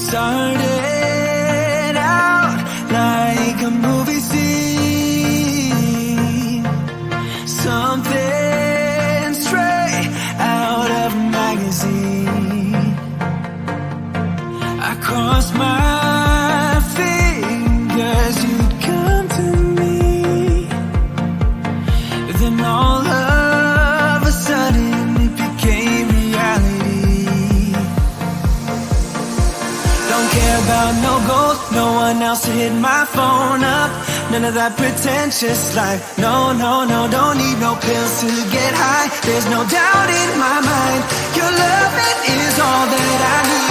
Started out like a movie scene, something straight out of a magazine. I crossed my fingers you'd come to me, then all of a sudden it became reality. Don't care about no gold, no one else to hit my phone up. None of that pretentious life. No, no, no, don't need no pills to get high. There's no doubt in my mind, your love, it is all that I need.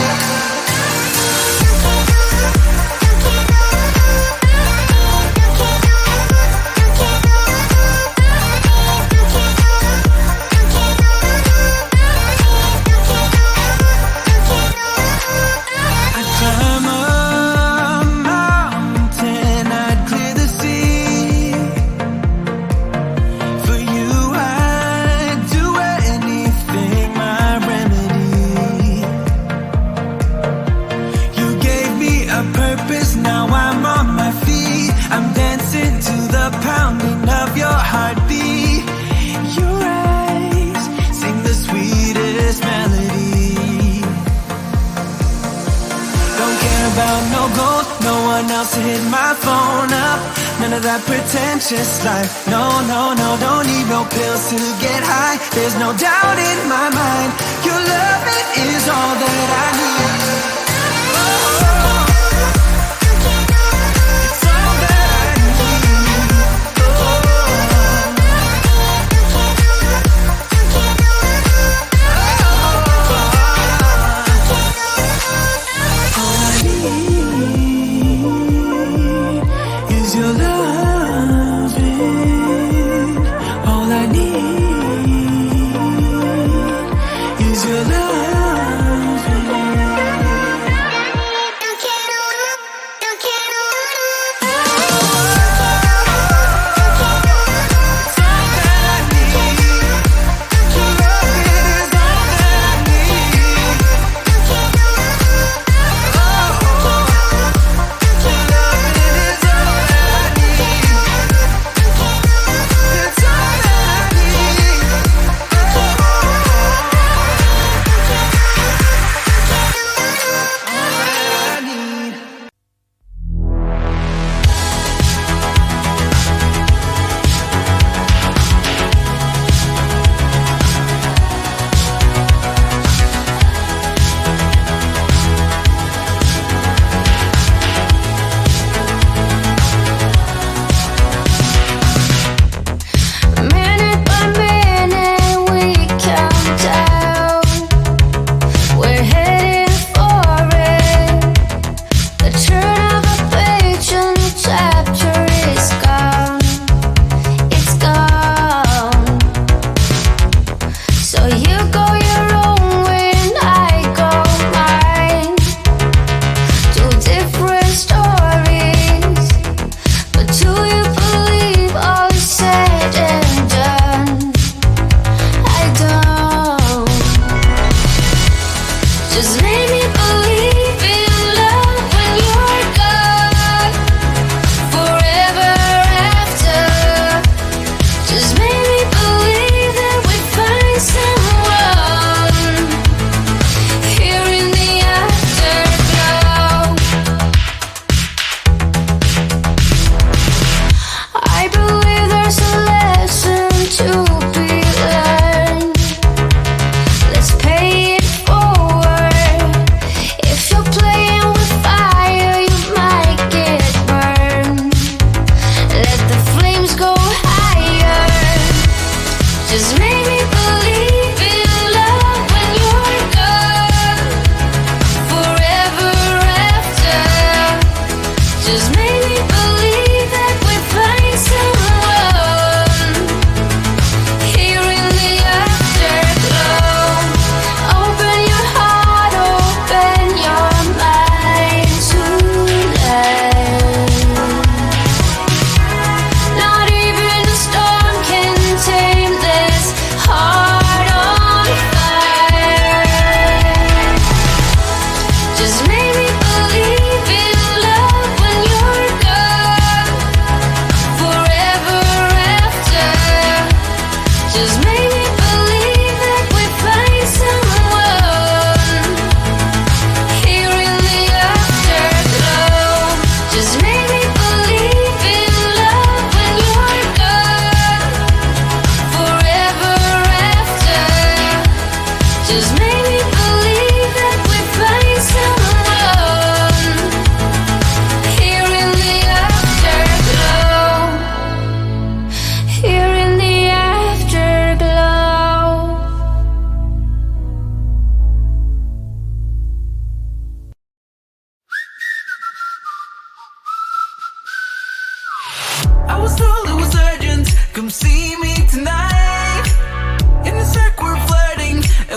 Pounding of your heartbeat, your eyes sing the sweetest melody. Don't care about no gold, no one else to hit my phone up. None of that pretentious life. No, no, no, don't need no pills to get high. There's no doubt in my mind, your love, it is all that I need. Your loving, all I need is your loving.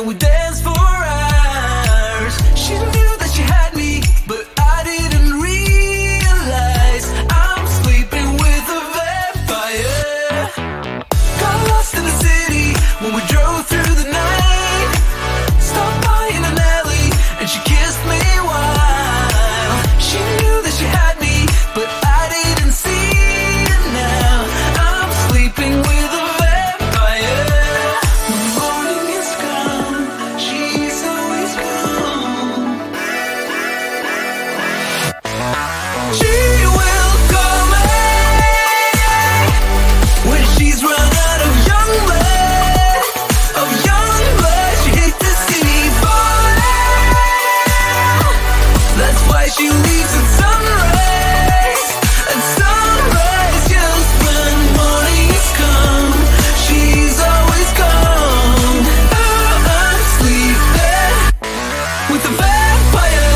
and we danced for hours. She knew that she had me, but I didn't realize I'm sleeping with a vampire. Got lost in the city when we drove through the night. Stopped by in an alley and she kissed me while she knew that she had me, but I didn't see it now. I'm sleeping with a vampire. When morning is come, she's always gone. She will call me when she's run out of young blood, of young blood. She hit the city falling. That's why she leaves at sunrise. At sunrise, just when morning has come, she's always gone. I'm sleeping with a vampire.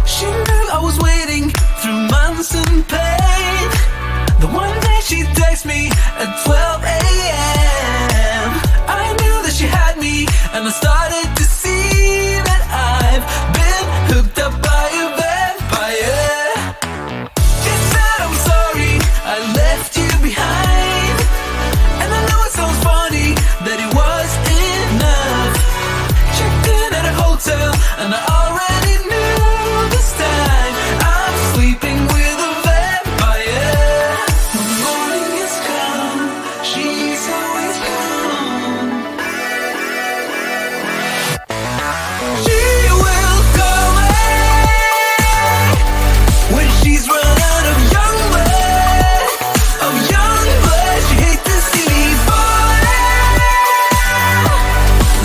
She knew I was waiting through months and pain. The one day she texted me at 12 a.m. I knew that she had me, and I started to see that I've been hooked up by a vampire. She said I'm sorry I left you behind, and I know it sounds funny that it was enough. Checked in at a hotel and I already knew this time I'm sleeping with a vampire. When morning has come, she's always gone. She will call me when she's run out of young blood, of young blood. She hit the city falling.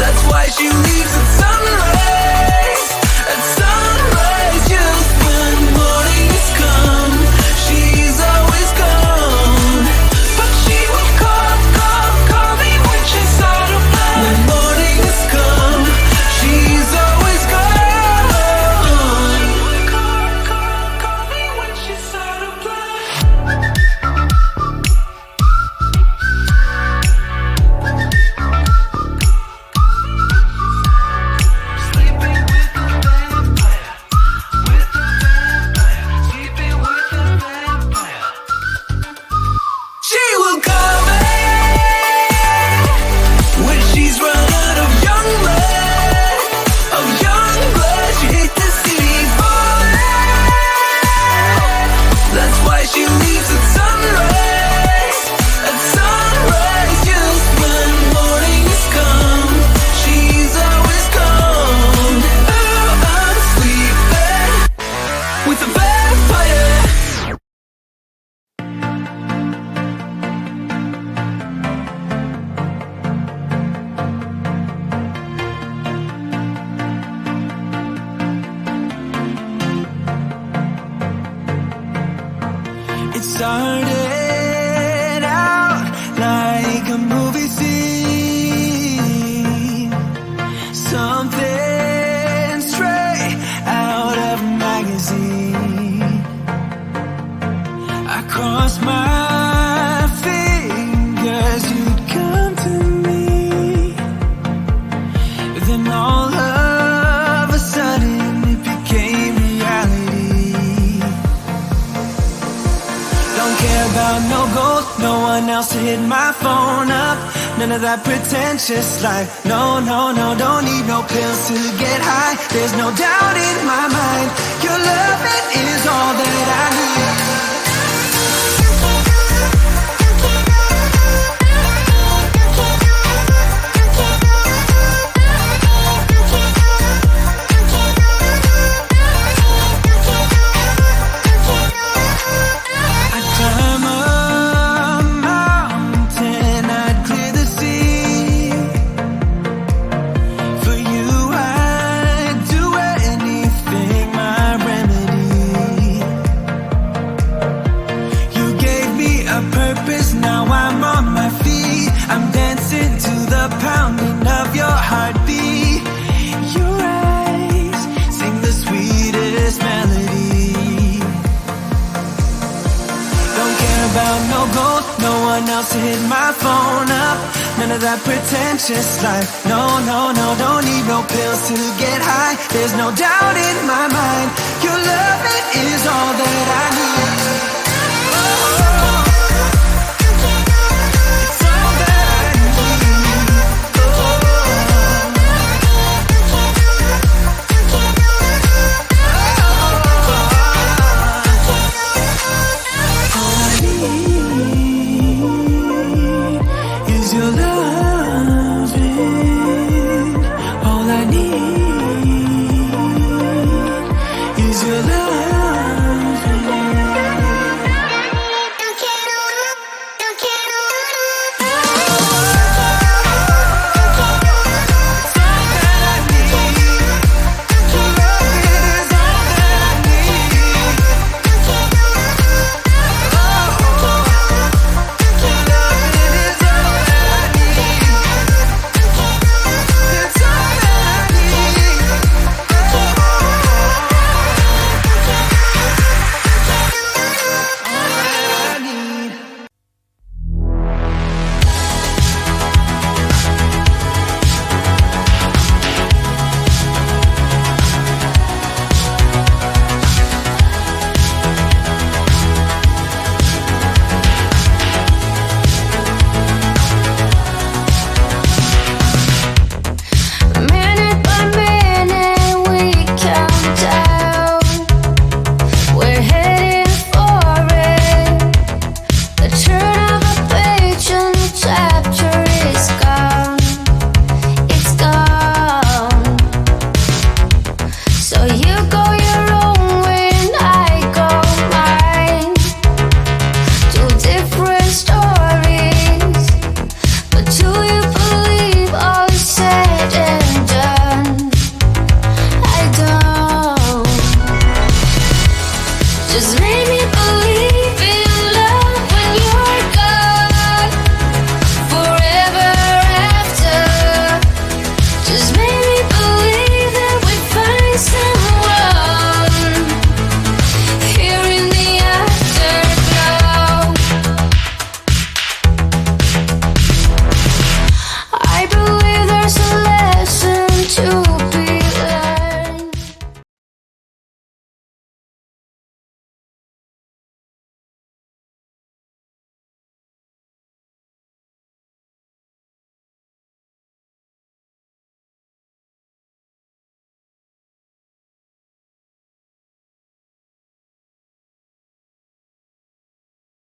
That's why she leaves at sunrise. At sunrise, just when morning has come, she's always gone. But she will call me when she's out of blood. When morning has come, she's always gone. Call me when she's out of blood. Sleeping with a vampire, with a vampire, sleeping with a vampire. She will call me when she's run out of young blood, of young blood. She hit the city falling. That's why she leaves at sunrise. At sunrise, just when morning has come, she's always gone. Oh, I'm sleeping with a vampire. It started out like a movie scene, something straight out of a magazine. I crossed my fingers you'd come to me. Then all of a sudden it became reality. Don't care about no gold, no one else to hit my phone up. None of that pretentious life. No, no, no, don't need no pills to get high. There's no doubt in my mind. Your love, it is all that I need. I'd climb a mountain, I'd clear the sea. For you, I'd do anything, my remedy. one else to hit my phone up. None of that pretentious life. No, no, no, don't need no pills to get high. There's no doubt in my mind, your love, it is all that I need. Oh.